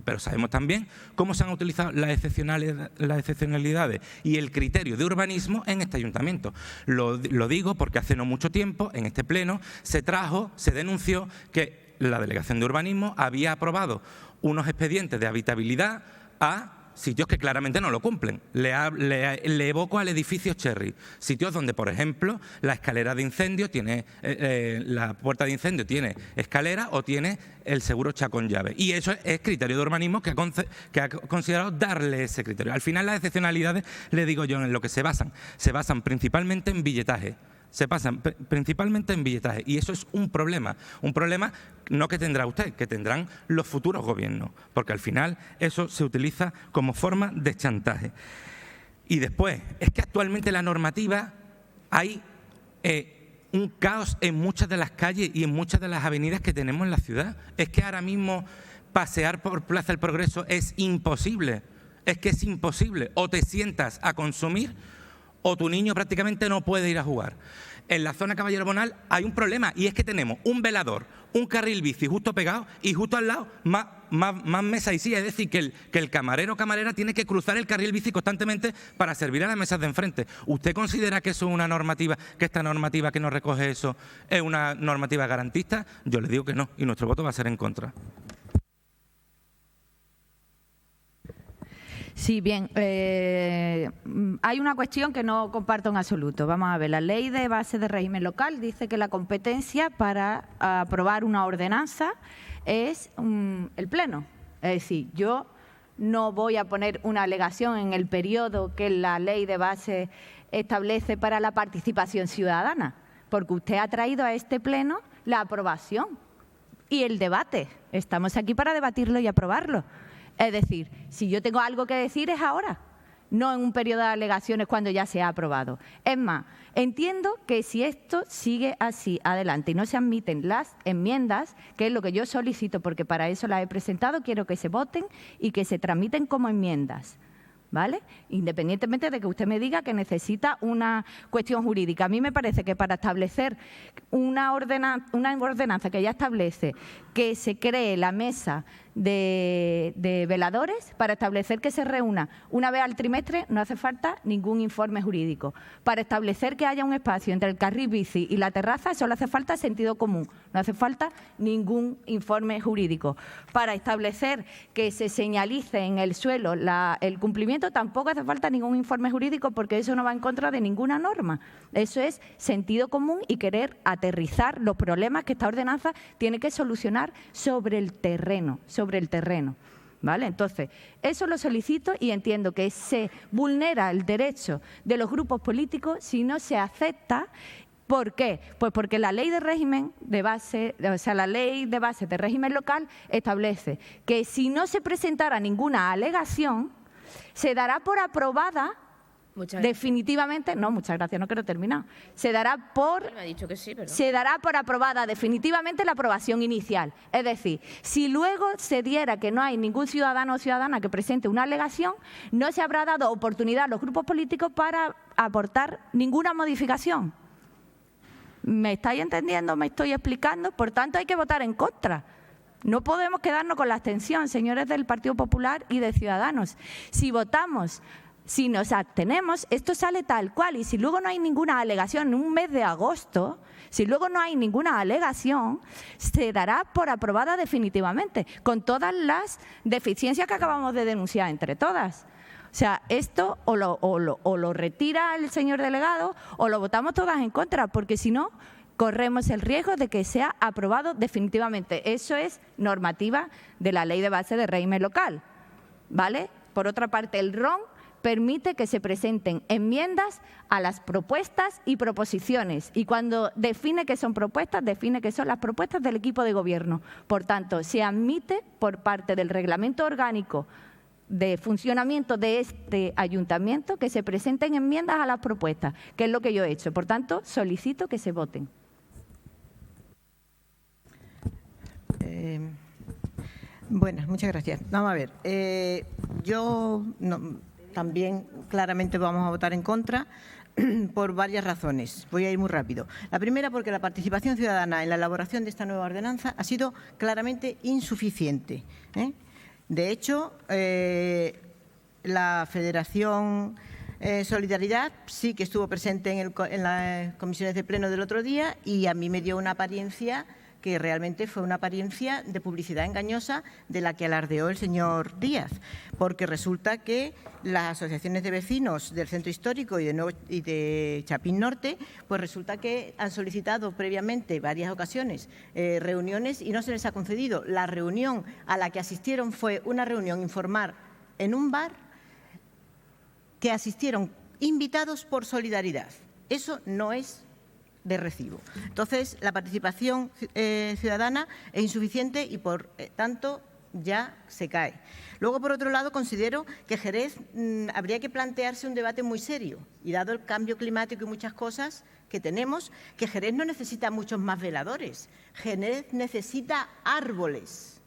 Pero sabemos también cómo se han utilizado las excepcionalidades y el criterio de urbanismo en este ayuntamiento. Lo digo porque hace no mucho tiempo, en este pleno, se denunció que la Delegación de Urbanismo había aprobado unos expedientes de habitabilidad a sitios que claramente no lo cumplen. Le evoco al edificio Cherry, sitios donde, por ejemplo, la escalera de incendio tiene, la puerta de incendio tiene escalera o tiene el seguro echa con llave. Y eso es criterio de urbanismo que ha considerado darle ese criterio. Al final, las excepcionalidades, le digo yo, en lo que se basan principalmente en billetaje. Se pasan principalmente en billetaje y eso es un problema no que tendrá usted, que tendrán los futuros gobiernos, porque al final eso se utiliza como forma de chantaje. Y después, es que actualmente la normativa hay un caos en muchas de las calles y en muchas de las avenidas que tenemos en la ciudad. Es que ahora mismo pasear por Plaza del Progreso es imposible, es imposible. O te sientas a consumir o tu niño prácticamente no puede ir a jugar. En la zona Caballero Bonal hay un problema y es que tenemos un velador, un carril bici justo pegado y justo al lado más mesas y sillas. Es decir, que el camarero o camarera tiene que cruzar el carril bici constantemente para servir a las mesas de enfrente. ¿Usted considera que eso es una normativa, que esta normativa que nos recoge eso es una normativa garantista? Yo le digo que no y nuestro voto va a ser en contra. Sí, bien. Hay una cuestión que no comparto en absoluto. Vamos a ver, la ley de base de régimen local dice que la competencia para aprobar una ordenanza es el Pleno. Es decir, yo no voy a poner una alegación en el periodo que la ley de base establece para la participación ciudadana, porque usted ha traído a este Pleno la aprobación y el debate. Estamos aquí para debatirlo y aprobarlo. Es decir, si yo tengo algo que decir es ahora, no en un periodo de alegaciones cuando ya se ha aprobado. Es más, entiendo que si esto sigue así adelante y no se admiten las enmiendas, que es lo que yo solicito, porque para eso las he presentado, quiero que se voten y que se tramiten como enmiendas, ¿vale? Independientemente de que usted me diga que necesita una cuestión jurídica. A mí me parece que para establecer una ordenanza que ya establece que se cree la mesa de veladores, para establecer que se reúna una vez al trimestre, no hace falta ningún informe jurídico. Para establecer que haya un espacio entre el carril bici y la terraza, solo hace falta sentido común, no hace falta ningún informe jurídico. Para establecer que se señalice en el suelo el cumplimiento, tampoco hace falta ningún informe jurídico, porque eso no va en contra de ninguna norma. Eso es sentido común y querer aterrizar los problemas que esta ordenanza tiene que solucionar sobre el terreno, ¿vale? Entonces, eso lo solicito y entiendo que se vulnera el derecho de los grupos políticos si no se acepta. ¿Por qué? Pues porque la ley de régimen de base, la ley de base de régimen local establece que si no se presentara ninguna alegación, se dará por aprobada definitivamente, no, muchas gracias, no quiero terminar. Se dará por aprobada definitivamente la aprobación inicial. Es decir, si luego se diera que no hay ningún ciudadano o ciudadana que presente una alegación, no se habrá dado oportunidad a los grupos políticos para aportar ninguna modificación. ¿Me estáis entendiendo? ¿Me estoy explicando? Por tanto, hay que votar en contra. No podemos quedarnos con la abstención, señores del Partido Popular y de Ciudadanos. Si nos abstenemos, esto sale tal cual, y si luego no hay ninguna alegación en un mes de agosto, se dará por aprobada definitivamente, con todas las deficiencias que acabamos de denunciar entre todas. O sea, esto o lo retira el señor delegado o lo votamos todas en contra, porque si no, corremos el riesgo de que sea aprobado definitivamente. Eso es normativa de la ley de base de régimen local, ¿vale? Por otra parte, el RON permite que se presenten enmiendas a las propuestas y proposiciones. Y cuando define que son propuestas, define que son las propuestas del equipo de gobierno. Por tanto, se admite por parte del reglamento orgánico de funcionamiento de este ayuntamiento que se presenten enmiendas a las propuestas, que es lo que yo he hecho. Por tanto, solicito que se voten. Buenas, muchas gracias. Vamos a ver, también claramente vamos a votar en contra por varias razones. Voy a ir muy rápido. La primera, porque la participación ciudadana en la elaboración de esta nueva ordenanza ha sido claramente insuficiente. De hecho, la Federación Solidaridad sí que estuvo presente en las comisiones de pleno del otro día y a mí me dio una apariencia que realmente fue una apariencia de publicidad engañosa de la que alardeó el señor Díaz, porque resulta que las asociaciones de vecinos del centro histórico y de Chapín Norte, pues resulta que han solicitado previamente varias ocasiones reuniones y no se les ha concedido. La reunión a la que asistieron fue una reunión informal en un bar que asistieron invitados por solidaridad. Eso no es de recibo. Entonces, la participación ciudadana es insuficiente y, por tanto, ya se cae. Luego, por otro lado, considero que Jerez habría que plantearse un debate muy serio y, dado el cambio climático y muchas cosas que tenemos, que Jerez no necesita muchos más veladores. Jerez necesita árboles.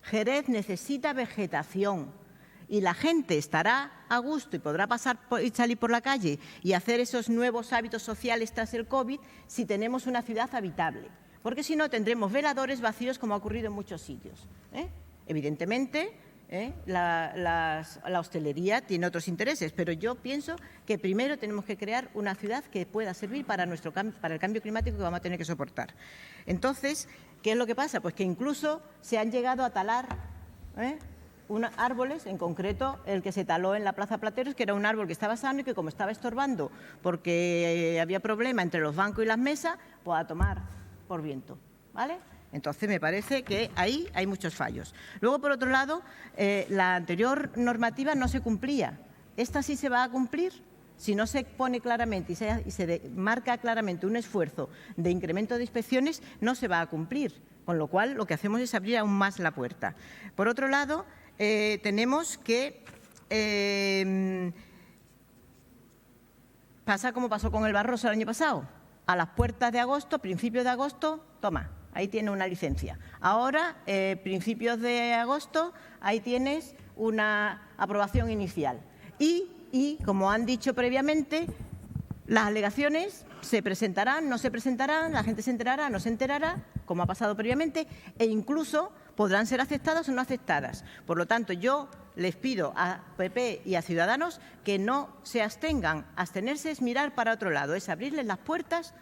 Jerez necesita vegetación. Y la gente estará a gusto y podrá pasar y salir por la calle y hacer esos nuevos hábitos sociales tras el COVID si tenemos una ciudad habitable. Porque si no, tendremos veladores vacíos como ha ocurrido en muchos sitios. Evidentemente, la hostelería tiene otros intereses, pero yo pienso que primero tenemos que crear una ciudad que pueda servir para el cambio climático que vamos a tener que soportar. Entonces, ¿qué es lo que pasa? Pues que incluso se han llegado a talar árboles, en concreto el que se taló en la Plaza Plateros, que era un árbol que estaba sano y que, como estaba estorbando porque había problema entre los bancos y las mesas, pues a tomar por viento, ¿vale? Entonces, me parece que ahí hay muchos fallos. Luego, por otro lado, la anterior normativa no se cumplía. ¿Esta sí se va a cumplir? Si no se pone claramente y se marca claramente un esfuerzo de incremento de inspecciones, no se va a cumplir. Con lo cual, lo que hacemos es abrir aún más la puerta. Por otro lado, tenemos que pasar como pasó con el Barroso el año pasado. A las puertas de agosto, principios de agosto, toma, ahí tiene una licencia. Ahora, principios de agosto, ahí tienes una aprobación inicial. Y, como han dicho previamente, las alegaciones se presentarán, no se presentarán, la gente se enterará, no se enterará, como ha pasado previamente, e incluso podrán ser aceptadas o no aceptadas. Por lo tanto, yo les pido a PP y a Ciudadanos que no se abstengan. Abstenerse es mirar para otro lado, es abrirles las puertas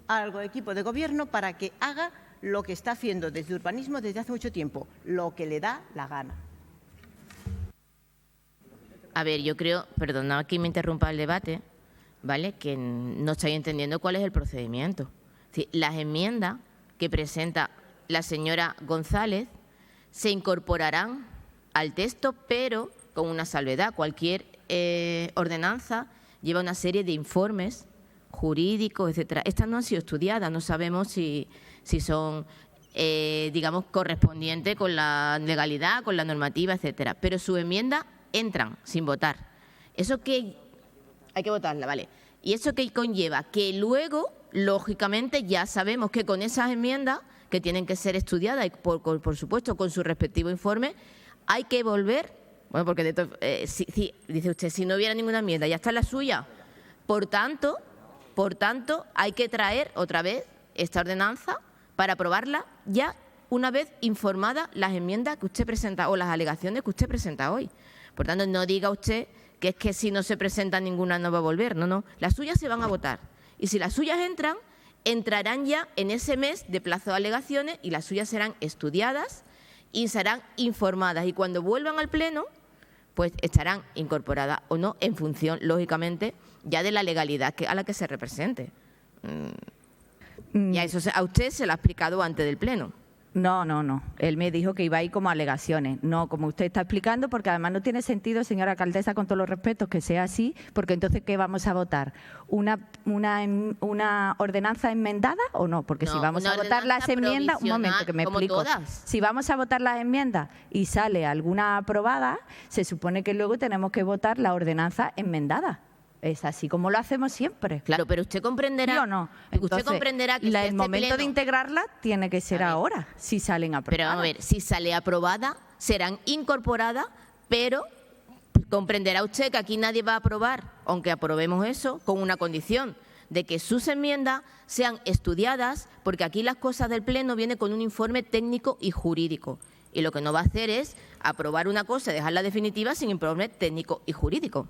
al equipo de gobierno para que haga lo que está haciendo desde urbanismo desde hace mucho tiempo, lo que le da la gana. A ver, yo creo, perdonad que me interrumpa el debate, ¿vale? Que no estáis entendiendo cuál es el procedimiento. Sí, las enmiendas que presenta la señora González se incorporarán al texto, pero con una salvedad. Cualquier ordenanza lleva una serie de informes jurídicos, etcétera. Estas no han sido estudiadas, no sabemos si son, digamos, correspondientes con la legalidad, con la normativa, etcétera. Pero sus enmiendas entran sin votar. Eso que hay que votarla, ¿vale? Y eso que conlleva que luego, lógicamente, ya sabemos que con esas enmiendas, que tienen que ser estudiadas y, por supuesto, con su respectivo informe, hay que volver, bueno, porque dice usted, si no hubiera ninguna enmienda, ya está la suya. Por tanto, hay que traer otra vez esta ordenanza para aprobarla ya una vez informadas las enmiendas que usted presenta o las alegaciones que usted presenta hoy. Por tanto, no diga usted que es que si no se presenta ninguna no va a volver. No, no. Las suyas se van a votar. Y si las suyas entrarán ya en ese mes de plazo de alegaciones y las suyas serán estudiadas y serán informadas. Y cuando vuelvan al Pleno, pues estarán incorporadas o no en función, lógicamente, ya de la legalidad a la que se represente. Ya eso a usted se lo ha explicado antes del Pleno. No. Él me dijo que iba a ir como alegaciones. No, como usted está explicando, porque además no tiene sentido, señora alcaldesa, con todos los respetos, que sea así, porque entonces, ¿qué vamos a votar? ¿Una ordenanza enmendada o no? Porque si vamos a votar las enmiendas, un momento que me explico. Todas. Si vamos a votar las enmiendas y sale alguna aprobada, se supone que luego tenemos que votar la ordenanza enmendada. Es así como lo hacemos siempre. Claro, pero usted comprenderá. ¿Sí o no? Entonces, usted comprenderá que el momento de integrarla tiene que ser ahora, si salen aprobadas. Pero vamos a ver, si sale aprobada, serán incorporadas, pero comprenderá usted que aquí nadie va a aprobar, aunque aprobemos eso, con una condición de que sus enmiendas sean estudiadas, porque aquí las cosas del Pleno vienen con un informe técnico y jurídico. Y lo que no va a hacer es aprobar una cosa y dejarla definitiva sin informe técnico y jurídico.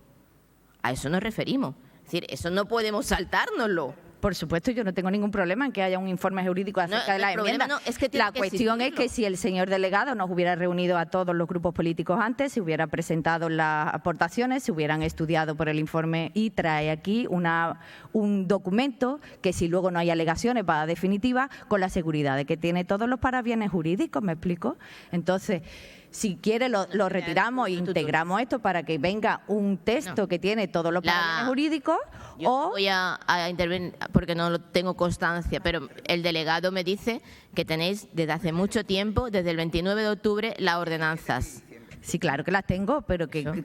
A eso nos referimos. Es decir, eso no podemos saltárnoslo. Por supuesto, yo no tengo ningún problema en que haya un informe jurídico acerca de la enmienda. La cuestión es que si el señor delegado nos hubiera reunido a todos los grupos políticos antes, se hubiera presentado las aportaciones, se hubieran estudiado por el informe y trae aquí un documento que, si luego no hay alegaciones, va a definitiva, con la seguridad de que tiene todos los parabienes jurídicos, ¿me explico? Entonces, si quiere, lo retiramos e integramos esto para que venga un texto que tiene todos los parabienes jurídicos. Yo voy a intervenir porque no lo tengo constancia, pero el delegado me dice que tenéis desde hace mucho tiempo, desde el 29 de octubre, las ordenanzas. Sí, claro que las tengo, pero que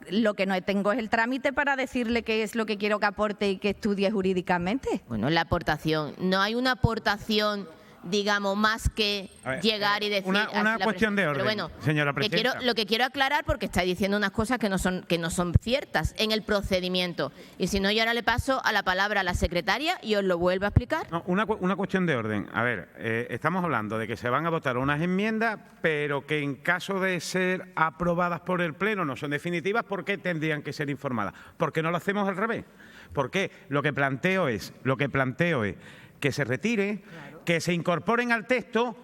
lo que no tengo es el trámite para decirle qué es lo que quiero que aporte y que estudie jurídicamente. Bueno, la aportación. No hay una aportación, digamos, más que llegar y decir... Una cuestión de orden, bueno, señora presidenta. Lo que quiero aclarar, porque está diciendo unas cosas que no son ciertas en el procedimiento. Y si no, yo ahora le paso a la palabra a la secretaria y os lo vuelvo a explicar. No, una cuestión de orden. A ver, estamos hablando de que se van a votar unas enmiendas, pero que en caso de ser aprobadas por el Pleno no son definitivas. ¿Por qué tendrían que ser informadas? ¿Por qué no lo hacemos al revés? Porque lo que planteo es que se retire, que se incorporen al texto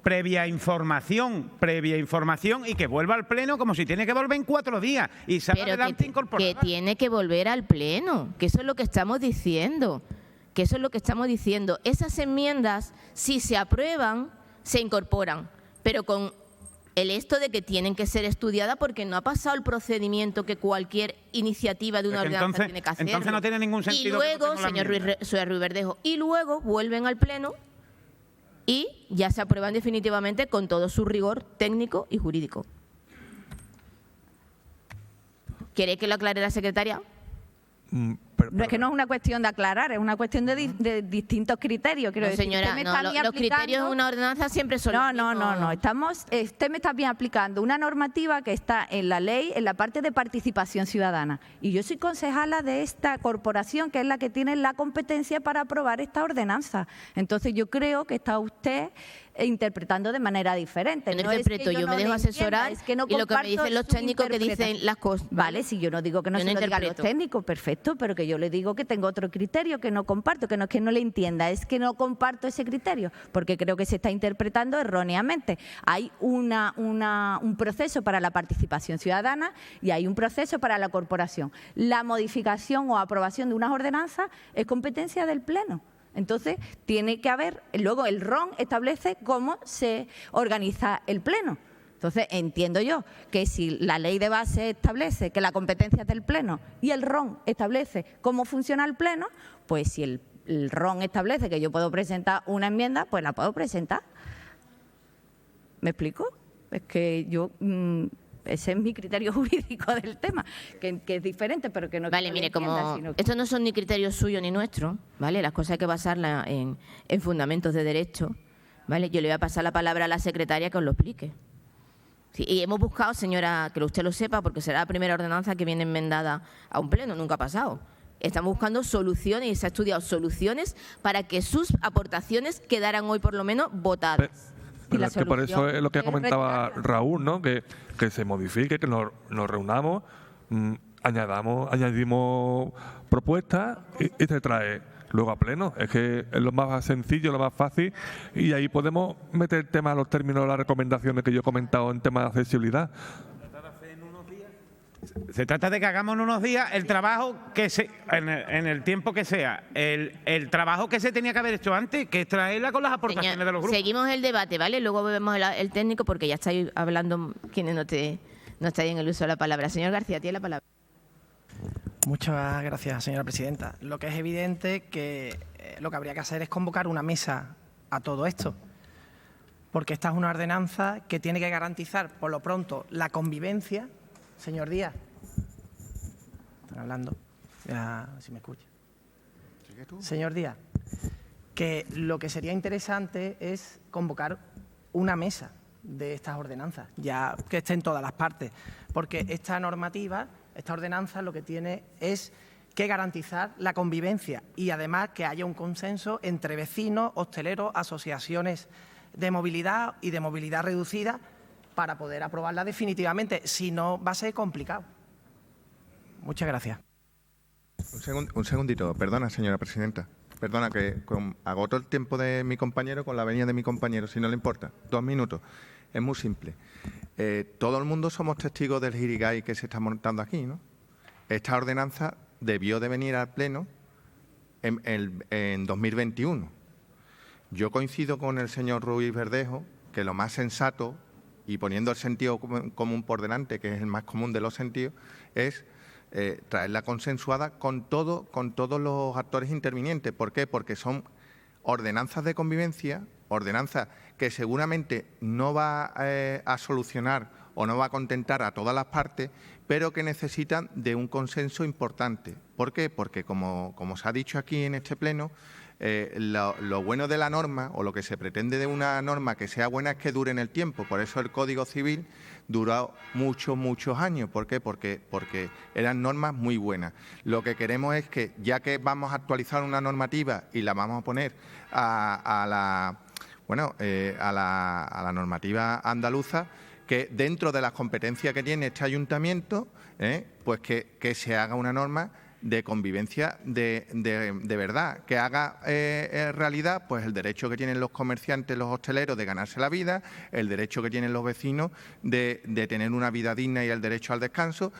previa información y que vuelva al Pleno como si tiene que volver en 4 días y sale adelante incorporada. Que tiene que volver al Pleno, que eso es lo que estamos diciendo, Esas enmiendas, si se aprueban, se incorporan, pero con el esto de que tienen que ser estudiadas porque no ha pasado el procedimiento que cualquier iniciativa de una ordenanza tiene que hacer. Entonces no tiene ningún sentido. Y luego, señor Ruiz Verdejo, y luego vuelven al Pleno y ya se aprueban definitivamente con todo su rigor técnico y jurídico. ¿Quiere que lo aclare la secretaria? No, es que no es una cuestión de aclarar, es una cuestión de distintos criterios. Quiero decir, señora, los criterios de una ordenanza siempre son los mismos. No. Usted me está bien aplicando una normativa que está en la ley, en la parte de participación ciudadana. Y yo soy concejala de esta corporación, que es la que tiene la competencia para aprobar esta ordenanza. Entonces, yo creo que está usted interpretando de manera diferente. Yo no interpreto, yo me dejo asesorar y lo que me dicen los técnicos que dicen las cosas. Vale, si yo no digo que no se lo digan los técnicos, perfecto, pero que yo le digo que tengo otro criterio que no comparto, que no es que no le entienda, es que no comparto ese criterio, porque creo que se está interpretando erróneamente. Hay un proceso para la participación ciudadana y hay un proceso para la corporación. La modificación o aprobación de unas ordenanzas es competencia del Pleno. Entonces, tiene que haber, luego el RON establece cómo se organiza el Pleno. Entonces, entiendo yo que si la ley de base establece que la competencia es del Pleno y el RON establece cómo funciona el Pleno, pues si el RON establece que yo puedo presentar una enmienda, pues la puedo presentar. ¿Me explico? Es que yo... ese es mi criterio jurídico del tema, que es diferente, pero que no... Vale, mire, como estos no son ni criterios suyos ni nuestros, ¿vale? Las cosas hay que basarlas en fundamentos de derecho, ¿vale? Yo le voy a pasar la palabra a la secretaria que os lo explique. Sí, y hemos buscado, señora, que usted lo sepa, porque será la primera ordenanza que viene enmendada a un pleno, nunca ha pasado. Estamos buscando soluciones y se ha estudiado soluciones para que sus aportaciones quedaran hoy por lo menos votadas. Pero es que por eso es lo que comentaba Raúl, ¿no? Que se modifique, que nos reunamos, añadimos propuestas y se trae luego a pleno. Es que es lo más sencillo, lo más fácil, y ahí podemos meter el tema, los términos, las recomendaciones que yo he comentado en tema de accesibilidad. Se trata de que hagamos en unos días el trabajo que en el tiempo que sea, el trabajo que se tenía que haber hecho antes, que es traerla con las aportaciones de los grupos. Seguimos el debate, ¿vale? Luego vemos el técnico, porque ya estáis hablando quienes no estáis en el uso de la palabra. Señor García, tiene la palabra. Muchas gracias, señora presidenta. Lo que es evidente que lo que habría que hacer es convocar una mesa a todo esto, porque esta es una ordenanza que tiene que garantizar, por lo pronto, la convivencia. Señor Díaz, están hablando, a ver si me escucha. Señor Díaz, que lo que sería interesante es convocar una mesa de estas ordenanzas, ya que estén todas las partes, porque esta normativa, esta ordenanza, lo que tiene es que garantizar la convivencia y además que haya un consenso entre vecinos, hosteleros, asociaciones de movilidad y de movilidad reducida, para poder aprobarla definitivamente. Si no, va a ser complicado. Muchas gracias. Un segundito, perdona, señora presidenta. Perdona, que agoto el tiempo de mi compañero con la venia de mi compañero, si no le importa. 2 minutos. Es muy simple. Todo el mundo somos testigos del jirigay que se está montando aquí, ¿no? Esta ordenanza debió de venir al Pleno en 2021. Yo coincido con el señor Ruiz Verdejo que lo más sensato, y poniendo el sentido común por delante, que es el más común de los sentidos, es traerla consensuada con todos los actores intervinientes. ¿Por qué? Porque son ordenanzas de convivencia, ordenanzas que seguramente no va a solucionar o no va a contentar a todas las partes, pero que necesitan de un consenso importante. ¿Por qué? Porque, como se ha dicho aquí en este pleno, lo bueno de la norma, o lo que se pretende de una norma que sea buena, es que dure en el tiempo. Por eso el Código Civil duró muchos años. ¿Por qué? Porque eran normas muy buenas. Lo que queremos es que, ya que vamos a actualizar una normativa y la vamos a poner a la normativa andaluza, que dentro de las competencias que tiene este ayuntamiento, pues que se haga una norma de convivencia de verdad, que haga realidad pues el derecho que tienen los comerciantes, los hosteleros de ganarse la vida, el derecho que tienen los vecinos de tener una vida digna y el derecho al descanso,